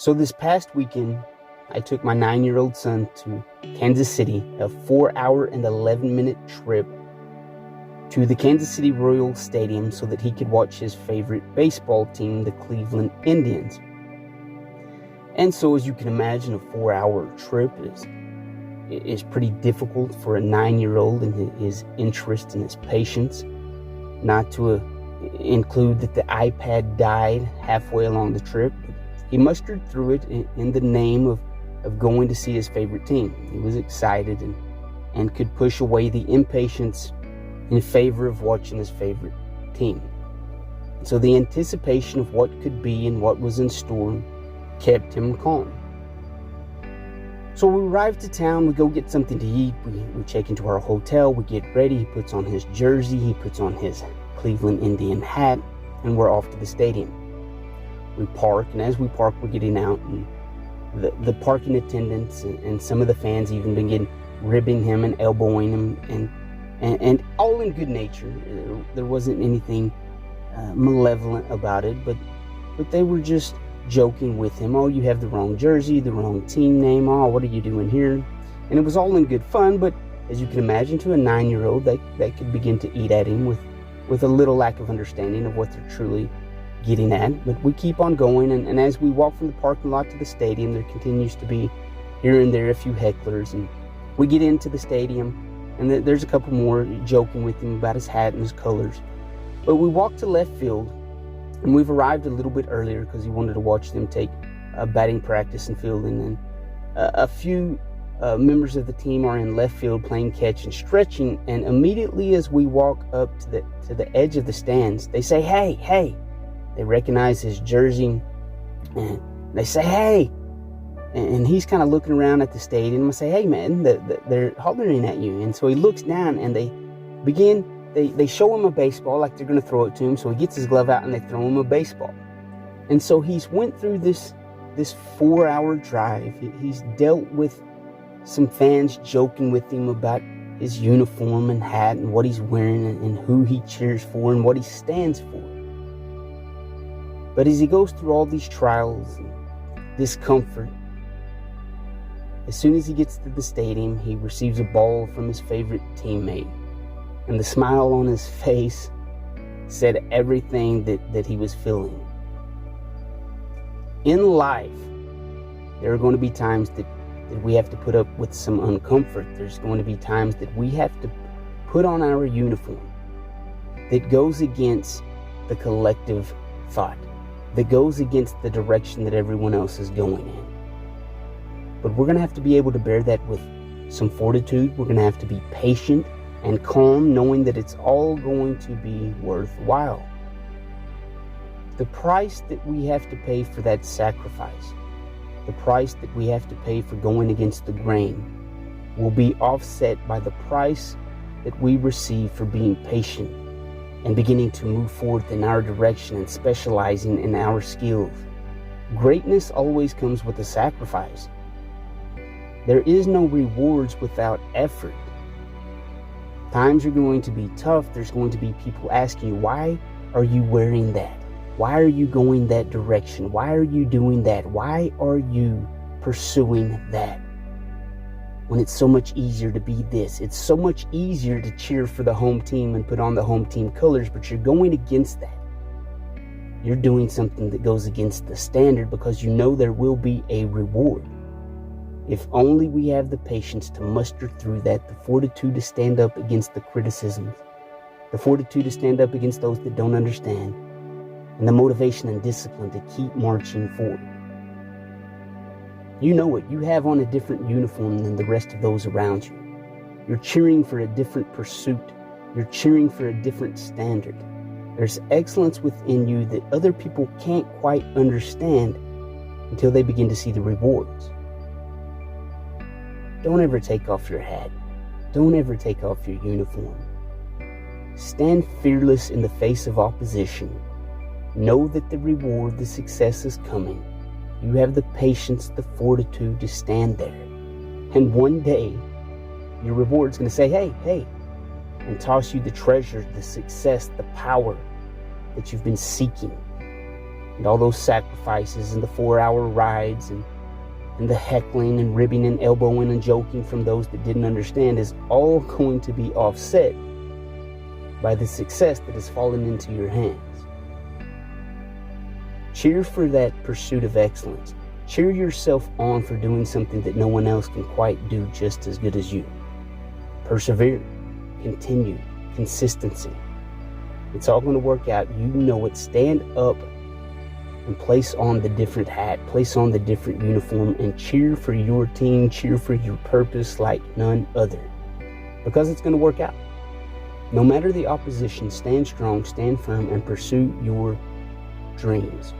So this past weekend, I took my 9-year-old son to Kansas City, a 4-hour and 11-minute trip to the Kansas City Royal Stadium so that he could watch his favorite baseball team, the Cleveland Indians. And so, as you can imagine, a 4-hour trip is pretty difficult for a 9-year-old and his interest and his patience. Not to include that the iPad died halfway along the trip. He mustered through it in the name of going to see his favorite team. He was excited and could push away the impatience in favor of watching his favorite team. So the anticipation of what could be and what was in store kept him calm. So we arrive to town, we go get something to eat, we check into our hotel, we get ready, he puts on his jersey, he puts on his Cleveland Indian hat, and we're off to the stadium. We park, and as we park, we're getting out, and the parking attendants and some of the fans even begin ribbing him and elbowing him, and all in good nature. There wasn't anything malevolent about it, but they were just joking with him. Oh, you have the wrong jersey, the wrong team name. Oh, what are you doing here? And it was all in good fun, but as you can imagine, to a 9-year-old, that could begin to eat at him with a little lack of understanding of what they're truly getting at. But we keep on going, and as we walk from the parking lot to the stadium, there continues to be here and there a few hecklers, and we get into the stadium, and there's a couple more joking with him about his hat and his colors. But we walk to left field, and we've arrived a little bit earlier because he wanted to watch them take batting practice and fielding, and a few members of the team are in left field playing catch and stretching, and immediately as we walk up to the edge of the stands, they say, hey. They recognize his jersey, and they say, hey. And he's kind of looking around at the stadium and say, hey, man, they're hollering at you. And so he looks down, and they show him a baseball like they're going to throw it to him. So he gets his glove out, and they throw him a baseball. And so he's went through this 4-hour drive. He's dealt with some fans joking with him about his uniform and hat and what he's wearing and who he cheers for and what he stands for. But as he goes through all these trials and discomfort, as soon as he gets to the stadium, he receives a ball from his favorite teammate. And the smile on his face said everything that he was feeling. In life, there are going to be times that we have to put up with some uncomfort. There's going to be times that we have to put on our uniform that goes against the collective thought, that goes against the direction that everyone else is going in. But we're going to have to be able to bear that with some fortitude. We're going to have to be patient and calm, knowing that it's all going to be worthwhile. The price that we have to pay for that sacrifice, the price that we have to pay for going against the grain, will be offset by the price that we receive for being patient and beginning to move forth in our direction and specializing in our skills. Greatness always comes with a sacrifice. There is no rewards without effort. Times are going to be tough. There's going to be people asking you, why are you wearing that? Why are you going that direction? Why are you doing that? Why are you pursuing that? When it's so much easier to be this. It's so much easier to cheer for the home team and put on the home team colors, but you're going against that. You're doing something that goes against the standard because you know there will be a reward. If only we have the patience to muster through that, the fortitude to stand up against the criticisms, the fortitude to stand up against those that don't understand, and the motivation and discipline to keep marching forward. You know it. You have on a different uniform than the rest of those around you. You're cheering for a different pursuit. You're cheering for a different standard. There's excellence within you that other people can't quite understand until they begin to see the rewards. Don't ever take off your hat. Don't ever take off your uniform. Stand fearless in the face of opposition. Know that the reward, the success is coming. You have the patience, the fortitude to stand there. And one day, your reward's going to say, hey, and toss you the treasure, the success, the power that you've been seeking. and all those sacrifices and the 4-hour rides and the heckling and ribbing and elbowing and joking from those that didn't understand is all going to be offset by the success that has fallen into your hands. Cheer for that pursuit of excellence. Cheer yourself on for doing something that no one else can quite do just as good as you. Persevere, continue, consistency. It's all going to work out. You know it. Stand up and place on the different hat, place on the different uniform, and cheer for your team, cheer for your purpose like none other. Because it's going to work out. No matter the opposition, stand strong, stand firm, and pursue your dreams.